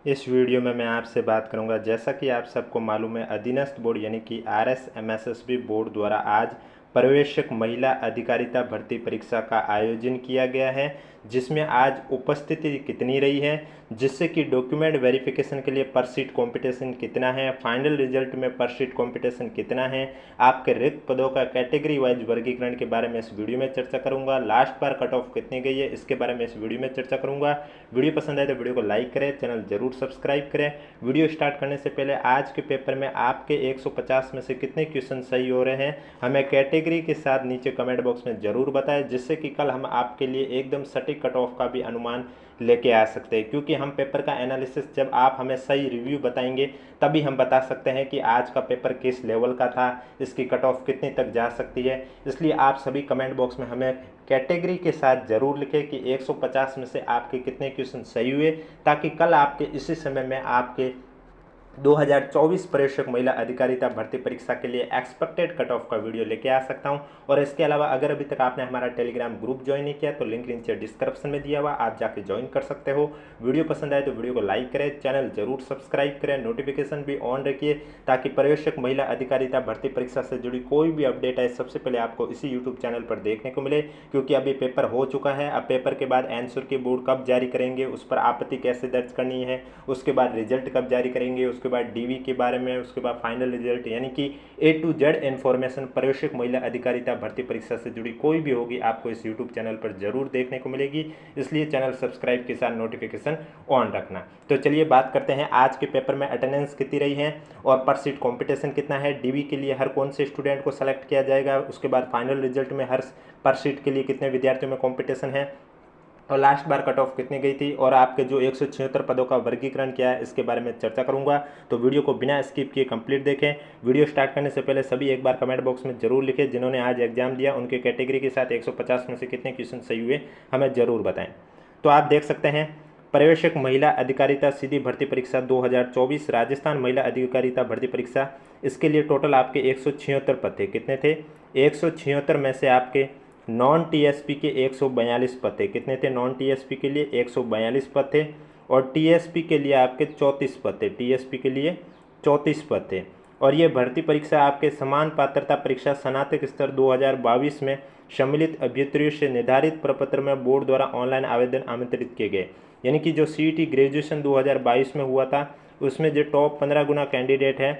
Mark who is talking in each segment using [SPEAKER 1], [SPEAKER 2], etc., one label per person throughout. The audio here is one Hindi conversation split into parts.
[SPEAKER 1] इस वीडियो में मैं आपसे बात करूंगा, जैसा कि आप सबको मालूम है, अधीनस्थ बोर्ड यानी कि RSMSSB बोर्ड द्वारा आज पर्यवेक्षक महिला अधिकारिता भर्ती परीक्षा का आयोजन किया गया है, जिसमें आज उपस्थिति कितनी रही है, जिससे कि डॉक्यूमेंट वेरिफिकेशन के लिए पर सीट कॉम्पिटिशन कितना है, फाइनल रिजल्ट में पर सीट कॉम्पिटिशन कितना है, आपके रिक्त पदों का कैटेगरी वाइज वर्गीकरण के बारे में इस वीडियो में चर्चा करूंगा। लास्ट बार कट ऑफ कितनी गई है इसके बारे में इस वीडियो में चर्चा करूंगा। वीडियो पसंद आए तो वीडियो को लाइक करें, चैनल जरूर सब्सक्राइब करें। वीडियो स्टार्ट करने से पहले आज के पेपर में आपके 150 में से कितने क्वेश्चन सही हो रहे हैं हमें कैटेगरी के साथ नीचे कमेंट बॉक्स में जरूर बताएं, जिससे कि कल हम आपके लिए एकदम सटीक कट ऑफ का भी अनुमान लेके आ सकते हैं। क्योंकि हम पेपर का एनालिसिस जब आप हमें सही रिव्यू बताएंगे तभी हम बता सकते हैं कि आज का पेपर किस लेवल का था, इसकी कट ऑफ कितने तक जा सकती है। इसलिए आप सभी कमेंट बॉक्स में हमें कैटेगरी के साथ जरूर लिखें कि 150 में से आपके कितने क्वेश्चन सही हुए, ताकि कल आपके इसी समय में आपके 2024 पर्यवेक्षक महिला अधिकारिता भर्ती परीक्षा के लिए एक्सपेक्टेड कट ऑफ का वीडियो लेके आ सकता हूं। और इसके अलावा अगर अभी तक आपने हमारा टेलीग्राम ग्रुप ज्वाइन नहीं किया तो लिंक नीचे डिस्क्रिप्शन में दिया हुआ, आप जाके ज्वाइन कर सकते हो। वीडियो पसंद आए तो वीडियो को लाइक करें, चैनल जरूर सब्सक्राइब करें, नोटिफिकेशन भी ऑन रखिए, ताकि पर्यवेक्षक महिला अधिकारिता भर्ती परीक्षा से जुड़ी कोई भी अपडेट है सबसे पहले आपको इसी यूट्यूब चैनल पर देखने को मिले। क्योंकि अभी पेपर हो चुका है, अब पेपर के बाद आंसर की बोर्ड कब जारी करेंगे, उस पर आपत्ति कैसे दर्ज करनी है, उसके बाद रिजल्ट कब जारी करेंगे, उसके बाद डीवी के बारे में, उसके बाद फाइनल रिजल्ट, यानी कि A to Z इन्फॉर्मेशन पर्यवेक्षक महिला अधिकारिता भर्ती परीक्षा से जुड़ी कोई भी होगी आपको इस यूट्यूब चैनल पर जरूर देखने को मिलेगी। इसलिए चैनल सब्सक्राइब के साथ नोटिफिकेशन ऑन रखना। तो चलिए बात करते हैं आज के पेपर में अटेंडेंस कितनी रही है और पर सीट कॉम्पिटिशन कितना है, डीवी के लिए हर कौन से स्टूडेंट को सेलेक्ट किया जाएगा, उसके बाद फाइनल रिजल्ट में हर पर सीट के लिए कितने विद्यार्थियों में कॉम्पिटिशन है, और लास्ट बार कट ऑफ कितनी गई थी, और आपके जो 176 पदों का वर्गीकरण किया है इसके बारे में चर्चा करूंगा। तो वीडियो को बिना स्किप किए कंप्लीट देखें। वीडियो स्टार्ट करने से पहले सभी एक बार कमेंट बॉक्स में जरूर लिखें जिन्होंने आज एग्जाम दिया उनके कैटेगरी के साथ 150 में से कितने क्वेश्चन सही हुए हमें जरूर बताएं। तो आप देख सकते हैं, पर्यवेक्षक महिला अधिकारिता सीधी भर्ती परीक्षा 2024 राजस्थान महिला अधिकारिता भर्ती परीक्षा, इसके लिए टोटल आपके 176 पद थे। कितने थे? 176 में से आपके नॉन टीएसपी के 142 पद थे। कितने थे? नॉन टीएसपी के लिए 142 पद थे, और टीएसपी के लिए आपके 34 पद थे। टीएसपी के लिए 34 पद थे। और ये भर्ती परीक्षा आपके समान पात्रता परीक्षा स्नातक स्तर 2022 में सम्मिलित अभ्यर्थियों से निर्धारित प्रपत्र में बोर्ड द्वारा ऑनलाइन आवेदन आमंत्रित किए गए। यानी कि जो सीईटी ग्रेजुएशन 2022 में हुआ था उसमें जो टॉप 15 गुना कैंडिडेट है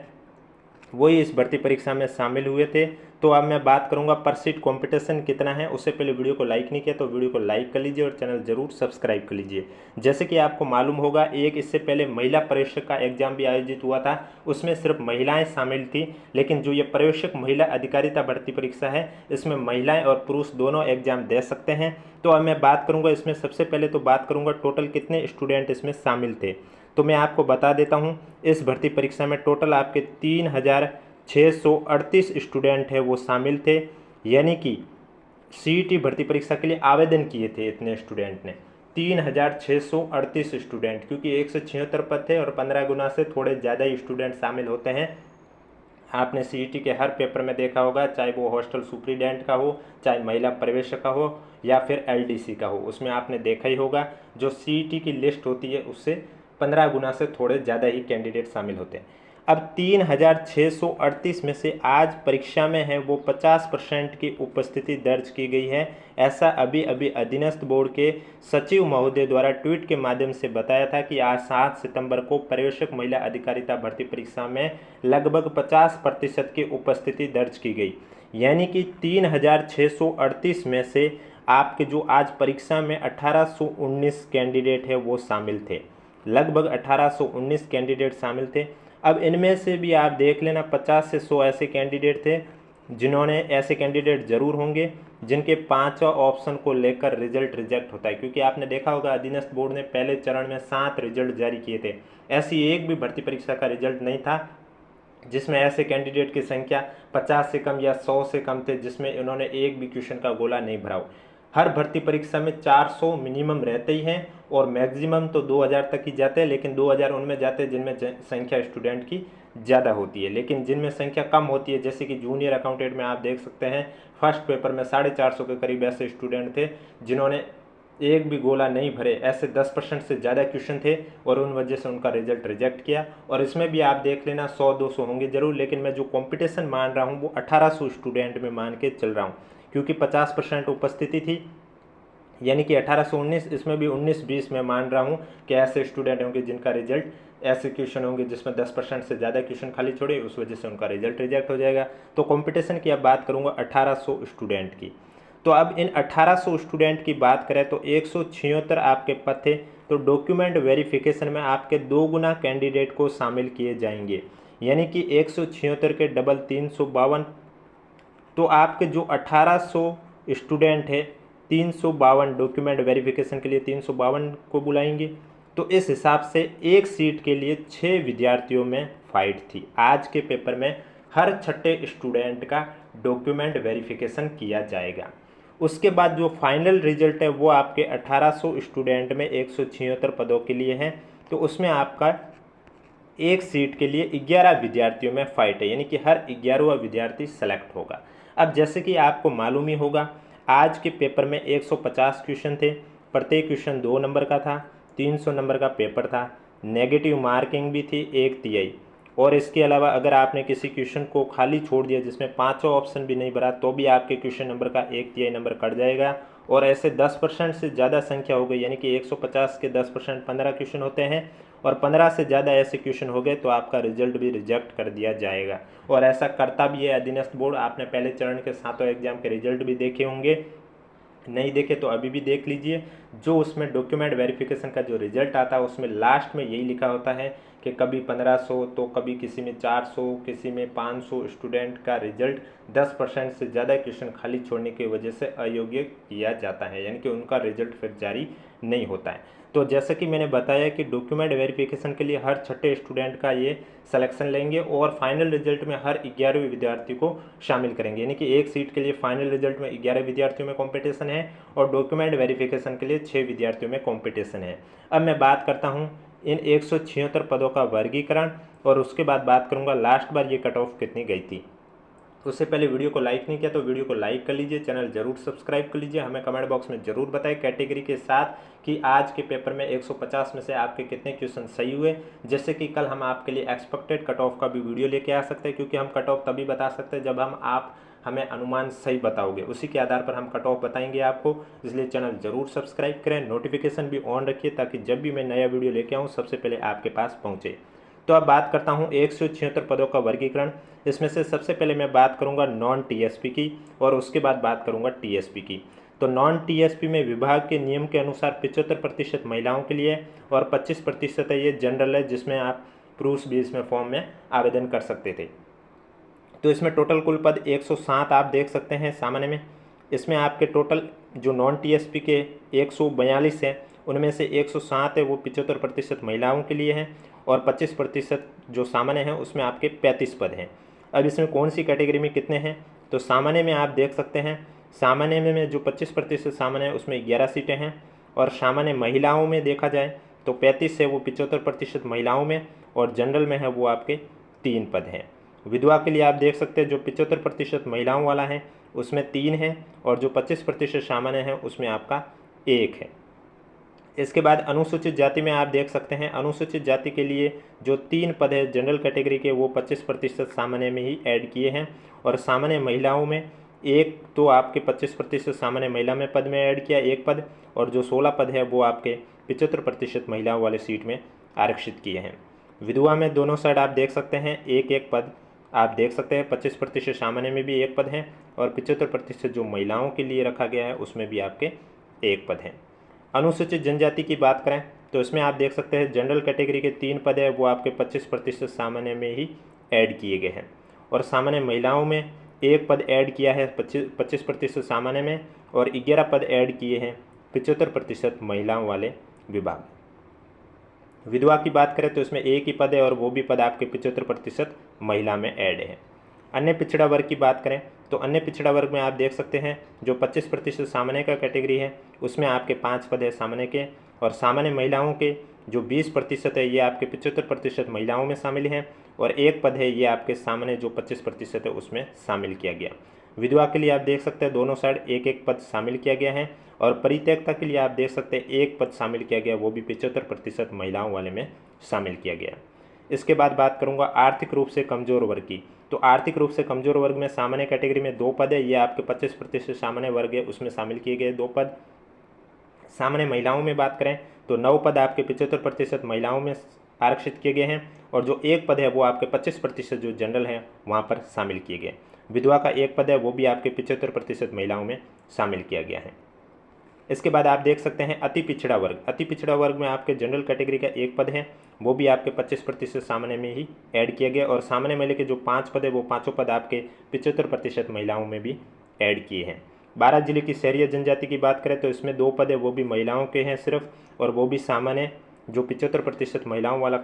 [SPEAKER 1] वही इस भर्ती परीक्षा में शामिल हुए थे। तो अब मैं बात करूंगा पर सीट कॉम्पिटिशन कितना है। उससे पहले वीडियो को लाइक नहीं किया तो वीडियो को लाइक कर लीजिए और चैनल जरूर सब्सक्राइब कर लीजिए। जैसे कि आपको मालूम होगा, एक इससे पहले महिला पर्यवेक्षक का एग्जाम भी आयोजित हुआ था, उसमें सिर्फ महिलाएं शामिल थी। लेकिन जो ये पर्यवेक्षक महिला अधिकारिता भर्ती परीक्षा है इसमें महिलाएं और पुरुष दोनों एग्जाम दे सकते हैं। तो अब मैं बात करूँगा इसमें, सबसे पहले तो बात करूँगा टोटल कितने स्टूडेंट इसमें शामिल थे। तो मैं आपको बता देता हूँ, इस भर्ती परीक्षा में टोटल आपके 3638 स्टूडेंट है वो शामिल थे। यानी कि सीईटी भर्ती परीक्षा के लिए आवेदन किए थे इतने स्टूडेंट ने 3638 स्टूडेंट, क्योंकि 176 पद थे और 15 गुना से थोड़े ज़्यादा ही स्टूडेंट शामिल होते हैं। आपने सीईटी के हर पेपर में देखा होगा, चाहे वो हॉस्टल सुप्रीडेंट का हो, चाहे महिला प्रवेशक का हो, या फिर एलडीसी का हो, उसमें आपने देखा ही होगा जो सीईटी की लिस्ट होती है उससे 15 गुना से थोड़े ज़्यादा ही कैंडिडेट शामिल होते हैं। अब 3638 में से आज परीक्षा में है वो 50% की उपस्थिति दर्ज की गई है। ऐसा अभी अभी अधीनस्थ बोर्ड के सचिव महोदय द्वारा ट्वीट के माध्यम से बताया था कि आज 7 सितंबर को पर्यवेक्षक महिला अधिकारिता भर्ती परीक्षा में लगभग 50% की उपस्थिति दर्ज की गई। यानी कि 3638 में से आपके जो आज परीक्षा में 1819 कैंडिडेट है वो शामिल थे। लगभग 1819 कैंडिडेट शामिल थे। अब इनमें से भी आप देख लेना 50 से 100 ऐसे कैंडिडेट थे जिन्होंने, ऐसे कैंडिडेट जरूर होंगे जिनके 5 ऑप्शन को लेकर रिजल्ट रिजेक्ट होता है। क्योंकि आपने देखा होगा अधीनस्थ बोर्ड ने पहले चरण में 7 रिजल्ट जारी किए थे। ऐसी एक भी भर्ती परीक्षा का रिजल्ट नहीं था जिसमें ऐसे कैंडिडेट की संख्या 50 से कम या 100 से कम थे जिसमें इन्होंने एक भी क्वेश्चन का गोला नहीं भरा हो। हर भर्ती परीक्षा में 400 मिनिमम रहते ही हैं और मैक्सिमम तो 2000 तक ही जाते हैं। लेकिन 2000 उनमें जाते हैं जिनमें संख्या स्टूडेंट की ज़्यादा होती है। लेकिन जिनमें संख्या कम होती है, जैसे कि जूनियर अकाउंटेंट में आप देख सकते हैं फर्स्ट पेपर में 450 के करीब ऐसे स्टूडेंट थे जिन्होंने एक भी गोला नहीं भरे, ऐसे 10% से ज़्यादा क्वेश्चन थे और उन वजह से उनका रिजल्ट रिजेक्ट किया। और इसमें भी आप देख लेना 100-200 होंगे ज़रूर, लेकिन मैं जो कंपटीशन मान रहा हूँ वो 1800 स्टूडेंट में मान के चल रहा हूँ, क्योंकि 50% उपस्थिति थी, यानी कि 1819, इसमें भी 19-20 में मान रहा हूँ कि ऐसे स्टूडेंट होंगे जिनका रिजल्ट, ऐसे क्वेश्चन होंगे जिसमें 10% से ज़्यादा क्वेश्चन खाली छोड़े, उस वजह से उनका रिजल्ट रिजेक्ट हो जाएगा। तो कंपटीशन की अब बात करूँगा 1800 स्टूडेंट की। तो अब इन 1800 स्टूडेंट की बात करें तो 176 आपके पद थे, तो डॉक्यूमेंट वेरिफिकेशन में आपके 2 गुना कैंडिडेट को शामिल किए जाएंगे, यानी कि 176 के डबल 352। तो आपके जो 1800 स्टूडेंट है, 352 डॉक्यूमेंट वेरिफिकेशन के लिए 352 को बुलाएंगे। तो इस हिसाब से एक सीट के लिए 6 विद्यार्थियों में फाइट थी। आज के पेपर में हर छठे स्टूडेंट का डॉक्यूमेंट वेरिफिकेशन किया जाएगा। उसके बाद जो फाइनल रिजल्ट है वो आपके 1800 स्टूडेंट में 176 पदों के लिए है, तो उसमें आपका एक सीट के लिए 11 विद्यार्थियों में फाइट है, यानी कि हर 11वां विद्यार्थी सेलेक्ट होगा। अब जैसे कि आपको मालूम ही होगा, आज के पेपर में 150 क्वेश्चन थे, प्रत्येक क्वेश्चन 2 नंबर का था, 300 नंबर का पेपर था, नेगेटिव मार्किंग भी थी 1/3। और इसके अलावा अगर आपने किसी क्वेश्चन को खाली छोड़ दिया जिसमें पाँचों ऑप्शन भी नहीं भरा, तो भी आपके क्वेश्चन नंबर का 1/3 नंबर कट जाएगा। और ऐसे 10% से ज़्यादा संख्या हो गई, यानी कि 150 के 10% 15 क्वेश्चन होते हैं, और 15 से ज़्यादा ऐसे क्वेश्चन हो गए तो आपका रिजल्ट भी रिजेक्ट कर दिया जाएगा। और ऐसा करता भी है अधीनस्थ बोर्ड। आपने पहले चरण के 7 एग्जाम के रिजल्ट भी देखे होंगे, नहीं देखे तो अभी भी देख लीजिए। जो उसमें डॉक्यूमेंट वेरिफिकेशन का जो रिजल्ट आता है उसमें लास्ट में यही लिखा होता है कि कभी 1500, तो कभी किसी में 400, किसी में 500 स्टूडेंट का रिजल्ट 10% से ज़्यादा क्वेश्चन खाली छोड़ने की वजह से अयोग्य किया जाता है, यानी कि उनका रिजल्ट फिर जारी नहीं होता है। तो जैसे कि मैंने बताया कि डॉक्यूमेंट वेरिफिकेशन के लिए हर छठे स्टूडेंट का ये सिलेक्शन लेंगे और फाइनल रिजल्ट में हर 11वें विद्यार्थी को शामिल करेंगे, यानी कि एक सीट के लिए फाइनल रिजल्ट में 11 विद्यार्थियों में कंपटीशन है और डॉक्यूमेंट वेरिफिकेशन के लिए 6 विद्यार्थियों में कंपटीशन है। अब मैं बात करता हूँ इन 176 पदों का वर्गीकरण, और उसके बाद बात करूँगा लास्ट बार ये कट ऑफ कितनी गई थी। उससे पहले वीडियो को लाइक नहीं किया तो वीडियो को लाइक कर लीजिए, चैनल जरूर सब्सक्राइब कर लीजिए, हमें कमेंट बॉक्स में जरूर बताएं कैटेगरी के साथ कि आज के पेपर में 150 में से आपके कितने क्वेश्चन सही हुए। जैसे कि कल हम आपके लिए एक्सपेक्टेड कट ऑफ का भी वीडियो लेके आ सकते हैं, क्योंकि हम कट ऑफ तभी बता सकते हैं जब आप हमें अनुमान सही बताओगे, उसी के आधार पर हम कट ऑफ बताएंगे आपको। इसलिए चैनल जरूर सब्सक्राइब करें, नोटिफिकेशन भी ऑन रखिए ताकि जब भी मैं नया वीडियो लेके आऊँ सबसे पहले आपके पास पहुँचे। तो अब बात करता हूँ 176 पदों का वर्गीकरण। इसमें से सबसे पहले मैं बात करूँगा नॉन टीएसपी की और उसके बाद बात करूँगा टीएसपी की। तो नॉन टीएसपी में विभाग के नियम के अनुसार 75% महिलाओं के लिए और 25% है ये जनरल है, जिसमें आप पुरुष भी इसमें फॉर्म में आवेदन कर सकते थे। तो इसमें टोटल कुल पद 107 आप देख सकते हैं सामान्य में। इसमें आपके टोटल जो नॉन टीएसपी के 142 हैं, उनमें से 107 है वो 75% महिलाओं के लिए हैं और 25% जो सामान्य हैं उसमें आपके 35 पद हैं। अब इसमें कौन सी कैटेगरी में कितने हैं, तो सामान्य में आप देख सकते हैं, सामान्य में जो 25% सामान्य है उसमें 11 सीटें हैं, और सामान्य महिलाओं में देखा जाए तो 35 है वो 75% महिलाओं में, और जनरल में है वो आपके 3 पद हैं। विधवा के लिए आप देख सकते हैं जो 75% महिलाओं वाला है उसमें 3 है, और जो 25% सामान्य है उसमें आपका 1 है। इसके बाद अनुसूचित जाति में आप देख सकते हैं, अनुसूचित जाति के लिए जो 3 पद है जनरल कैटेगरी के वो 25% सामान्य में ही ऐड किए हैं, और सामान्य महिलाओं में एक तो आपके 25% सामान्य महिला में पद में ऐड किया 1 पद, और जो 16 पद है वो आपके 75% महिलाओं वाले सीट में आरक्षित किए हैं। विधवा में दोनों साइड आप देख सकते हैं 1-1 पद आप देख सकते हैं, 25% सामान्य में भी 1 पद है, और 75% जो महिलाओं के लिए रखा गया है उसमें भी आपके 1 पद हैं। अनुसूचित जनजाति की बात करें तो इसमें आप देख सकते हैं जनरल कैटेगरी के 3 पद है वो आपके 25% सामान्य में ही ऐड किए गए हैं, और सामान्य महिलाओं में 1 पद ऐड किया है 25% सामान्य में, और 11 पद ऐड किए हैं 75% महिलाओं वाले विभाग। विधवा की बात करें तो इसमें 1 ही पद है, और वो भी पद आपके 75% महिला में ऐड है। अन्य पिछड़ा वर्ग की बात करें तो अन्य पिछड़ा वर्ग में आप देख सकते हैं जो 25% सामान्य का कैटेगरी है उसमें आपके 5 पद है सामान्य के, और सामान्य महिलाओं के जो 20% है ये आपके 75% महिलाओं में शामिल हैं, और 1 पद है ये आपके सामान्य जो 25% है उसमें शामिल किया गया। विधवा के लिए आप देख सकते हैं दोनों साइड एक एक पद शामिल किया गया है, और परित्यक्ता के लिए आप देख सकते हैं एक पद शामिल किया गया, वो भी 75% महिलाओं वाले में शामिल किया गया। इसके बाद बात करूंगा आर्थिक रूप से कमजोर वर्ग की। तो आर्थिक रूप से कमजोर वर्ग में सामान्य कैटेगरी में 2 पद है, ये आपके 25% सामान्य वर्ग है उसमें शामिल किए गए 2 पद। सामान्य महिलाओं में बात करें तो 9 पद आपके 75% महिलाओं में आरक्षित किए गए हैं, और जो एक पद है वो आपके 25% जो जनरल है वहाँ पर शामिल किए गए। विधवा का एक पद है वो भी आपके 75% महिलाओं में शामिल किया गया है। इसके बाद आप देख सकते हैं अति पिछड़ा वर्ग। अति पिछड़ा वर्ग में आपके जनरल कैटेगरी का एक पद है, वो भी आपके 25% सामान्य में ही ऐड किया गया, और सामान्य महिला के जो 5 पद है वो पाँचों पद आपके 75% महिलाओं में भी ऐड किए हैं। 12 जिले की शहरी जनजाति की बात करें तो इसमें 2 पद है वो भी महिलाओं के हैं सिर्फ, और वो भी सामान्य जो 75% महिलाओं वाला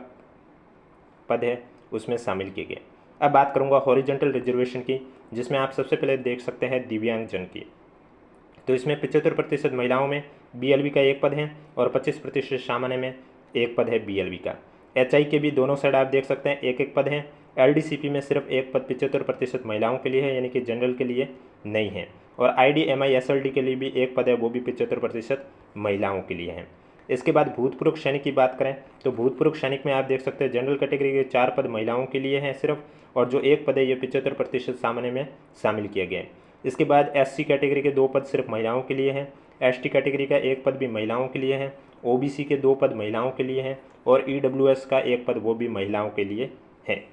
[SPEAKER 1] पद है उसमें शामिल किए गए। अब बात करूंगा हॉरिजॉन्टल रिजर्वेशन की, जिसमें आप सबसे पहले देख सकते हैं दिव्यांगजन की। तो इसमें 75% महिलाओं में BLV का एक पद है, और 25% सामान्य में एक पद है BLV का। HI के भी दोनों साइड आप देख सकते हैं एक एक पद है। LDCP में सिर्फ एक पद 75% महिलाओं के लिए है, यानी कि जनरल के लिए नहीं है, और IDMI SLD के लिए भी एक पद है, वो भी 75% महिलाओं के लिए है। इसके बाद भूतपूर्व सैनिक की बात करें तो भूतपूर्व सैनिक में आप देख सकते हैं जनरल कैटेगरी के 4 पद महिलाओं के लिए हैं सिर्फ, और जो एक पद है ये 75% सामान्य में शामिल किए गए। इसके बाद SC कैटेगरी के 2 पद सिर्फ महिलाओं के लिए हैं, ST कैटेगरी का एक पद भी महिलाओं के लिए है, OBC के 2 पद महिलाओं के लिए हैं, और EWS का एक पद वो भी महिलाओं के लिए है।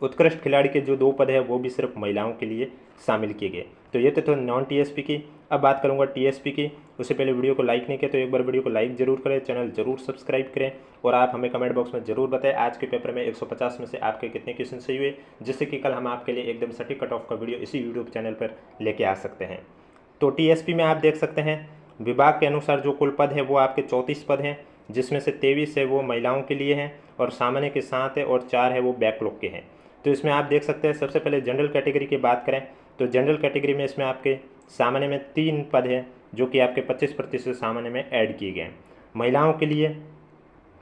[SPEAKER 1] उत्कृष्ट खिलाड़ी के जो 2 पद है वो भी सिर्फ महिलाओं के लिए शामिल किए गए। तो ये तो नॉन TSP की। अब बात करूंगा TSP की। उससे पहले वीडियो को लाइक नहीं किया तो एक बार वीडियो को लाइक जरूर करें, चैनल जरूर सब्सक्राइब करें, और आप हमें कमेंट बॉक्स में जरूर बताएं आज के पेपर में 150 में से आपके कितने क्वेश्चन सही हुए, जिससे कि कल हम आपके लिए एकदम सटीक कट ऑफ का वीडियो इसी यूट्यूब चैनल पर लेके आ सकते हैं। तो TSP में आप देख सकते हैं विभाग के अनुसार जो कुल पद है वो आपके 34 पद हैं, जिसमें से 23 है वो महिलाओं के लिए हैं, और सामान्य के 7 है, और 4 है वो बैकलॉग के हैं। तो इसमें आप देख सकते हैं सबसे पहले जनरल कैटेगरी की बात करें तो जनरल कैटेगरी में इसमें आपके सामान्य में 3 पद हैं, जो कि आपके 25% सामान्य में ऐड किए गए हैं। महिलाओं के लिए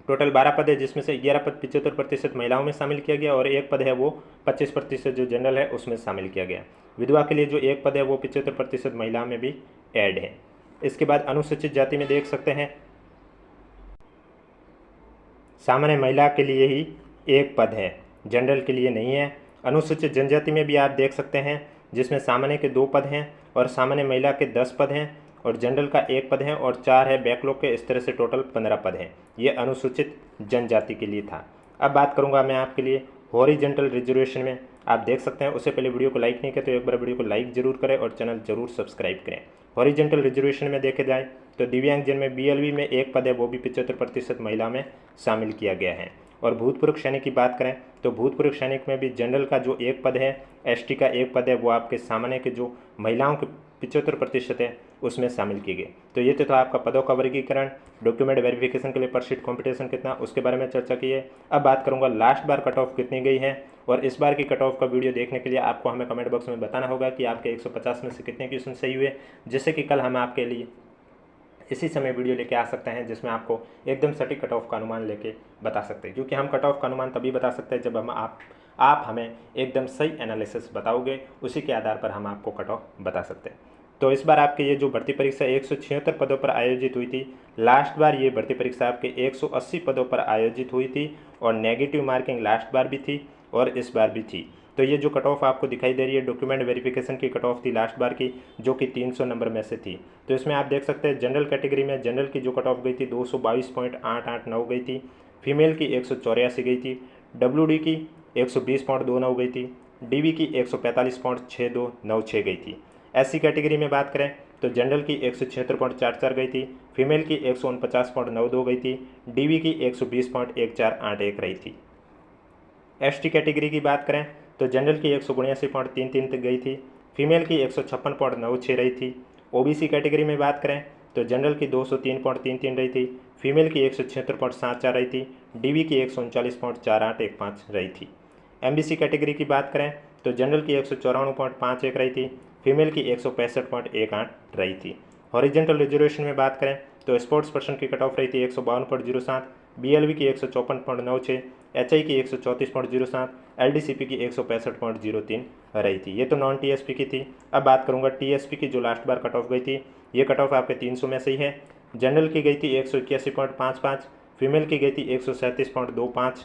[SPEAKER 1] टोटल 12 पद है, जिसमें से 11 पद 75% महिलाओं में शामिल किया गया, और एक पद है वो 25% जो जनरल है उसमें शामिल किया गया। विधवा के लिए जो एक पद है वो 75% महिला में भी ऐड है। इसके बाद अनुसूचित जाति में देख सकते हैं सामान्य महिला के लिए ही एक पद है, जनरल के लिए नहीं है। अनुसूचित जनजाति में भी आप देख सकते हैं जिसमें सामान्य के 2 पद हैं, और सामान्य महिला के 10 पद हैं, और जनरल का एक पद है, और 4 है बैकलॉग के। इस तरह से टोटल 15 पद हैं। ये अनुसूचित जनजाति के लिए था। अब बात करूंगा मैं आपके लिए हॉरिजॉन्टल रिजर्वेशन में। आप देख सकते हैं, उससे पहले वीडियो को लाइक नहीं किया तो एक बार वीडियो को लाइक जरूर करें और चैनल जरूर सब्सक्राइब करें। हॉरिजॉन्टल रिजर्वेशन में देखे जाए तो दिव्यांगजन में BLV में एक पद है, वो भी 75% महिला में शामिल किया गया है। और भूतपूर्व सैनिक की बात करें तो भूतपूर्व सैनिक में भी जनरल का जो एक पद है, ST का एक पद है, वो आपके सामान्य के जो महिलाओं के 75% है उसमें शामिल किए गए। तो ये तो आपका पदों का वर्गीकरण, डॉक्यूमेंट वेरिफिकेशन के लिए पर शीट कॉम्पिटिशन कितना, उसके बारे में चर्चा की है। अब बात करूंगा लास्ट बार कट ऑफ कितनी गई है, और इस बार की कट ऑफ का वीडियो देखने के लिए आपको हमें कमेंट बॉक्स में बताना होगा कि आपके 150 में से कितने क्वेश्चन सही हुए, जिससे कि कल हम आपके लिए इसी समय वीडियो लेके आ सकते हैं जिसमें आपको एकदम सटीक कट ऑफ का अनुमान लेके बता सकते हैं। क्योंकि हम कट ऑफ का अनुमान तभी बता सकते हैं जब हम आप हमें एकदम सही एनालिसिस बताओगे, उसी के आधार पर हम आपको कट ऑफ बता सकते हैं। तो इस बार आपके ये जो भर्ती परीक्षा 176 पदों पर आयोजित हुई थी, लास्ट बार ये भर्ती परीक्षा आपके 180 पदों पर आयोजित हुई थी, और नेगेटिव मार्किंग लास्ट बार भी थी और इस बार भी थी। तो ये जो कट ऑफ आपको दिखाई दे रही है डॉक्यूमेंट वेरिफिकेशन की कट ऑफ थी लास्ट बार की, जो कि 300 नंबर में से थी। तो इसमें आप देख सकते हैं जनरल कैटेगरी में जनरल की जो कट ऑफ गई थी 222.889 गई थी, फीमेल की 184 गई थी, WD की 120.29 गई थी, DB की 145.6296 गई थी। SC कैटेगरी में बात करें तो जनरल की 176.44 गई थी, फीमेल की 149.92 गई थी, DB की 120.1481 रही थी। ST कैटेगरी की बात करें तो जनरल की 179.33 तक गई थी, फीमेल की 156.96 रही थी। OBC कैटेगरी में बात करें तो जनरल की 203.33 रही थी, फीमेल की 176.74 रही थी, DB की 139.4815 रही थी। MBC कैटेगरी की बात करें तो जनरल की 194.51 रही थी, फीमेल की 165.18 रही थी। हॉरिजॉन्टल रिजर्वेशन में बात करें तो स्पोर्ट्स पर्सन की कट ऑफ रही थी 152.07, BLV की 154.96, HI की 134.07, LDCP की 165.03 रही थी। ये तो नॉन TSP की थी। अब बात करूंगा TSP की, जो लास्ट बार कट ऑफ गई थी। ये कट ऑफ आपके 300 में से ही है। जनरल की गई थी 181.55, फीमेल की गई थी 137.25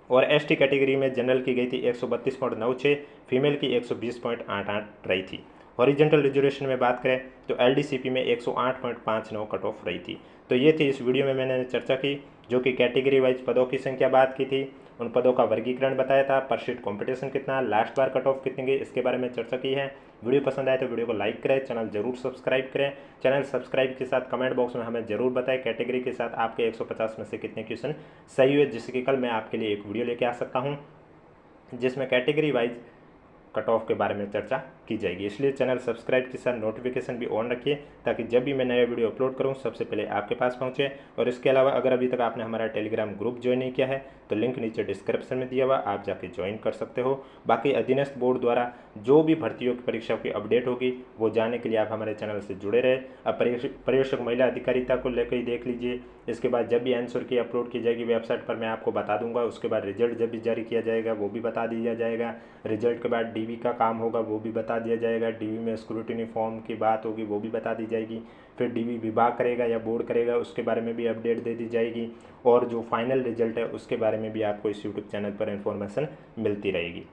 [SPEAKER 1] और ST कैटेगरी में जनरल की गई थी 132.96, फीमेल की 120.88 रही थी। हॉरिजेंटल रिजर्वेशन में बात करें तो LDCP में 108.59 कट ऑफ रही थी। तो ये थी इस वीडियो में मैंने चर्चा की, जो कि कैटेगरी वाइज पदों की संख्या बात की थी, उन पदों का वर्गीकरण बताया था, पर सीट कॉम्पिटिशन कितना, लास्ट बार कट ऑफ कितनी गई, इसके बारे में चर्चा की है। वीडियो पसंद आए तो वीडियो को लाइक करें, चैनल जरूर सब्सक्राइब करें। चैनल सब्सक्राइब के साथ कमेंट बॉक्स में हमें जरूर बताएं कैटेगरी के साथ आपके 150 में से कितने क्वेश्चन सही हुए, जिससे कि कल मैं आपके लिए एक वीडियो लेके आ सकता हूं जिसमें कैटेगरी वाइज कट ऑफ के बारे में चर्चा की जाएगी। इसलिए चैनल सब्सक्राइब के साथ नोटिफिकेशन भी ऑन रखिए, ताकि जब भी मैं नया वीडियो अपलोड करूं सबसे पहले आपके पास पहुंचे। और इसके अलावा अगर अभी तक आपने हमारा टेलीग्राम ग्रुप ज्वाइन नहीं किया है तो लिंक नीचे डिस्क्रिप्शन में दिया हुआ, आप जाके ज्वाइन कर सकते हो। बाकी अधीनस्थ बोर्ड द्वारा जो भी भर्तियों की परीक्षाओं की अपडेट होगी वो जानने के लिए आप हमारे चैनल से जुड़े रहे। अब पर्यवेक्षक महिला अधिकारिता को लेकर ही देख लीजिए। इसके बाद जब भी आंसर की अपलोड की जाएगी वेबसाइट पर मैं आपको बता दूंगा। उसके बाद रिजल्ट जब भी जारी किया जाएगा वो भी बता दिया जाएगा। रिजल्ट के बाद DV का काम होगा वो भी बता दिया जाएगा। DV में स्क्रूटिनी फॉर्म की बात होगी वो भी बता दी जाएगी। फिर DV विभाग करेगा या बोर्ड करेगा उसके बारे में भी अपडेट दे दी जाएगी। और जो फाइनल रिजल्ट है उसके बारे में भी आपको इस यूट्यूब चैनल पर इंफॉर्मेशन मिलती रहेगी।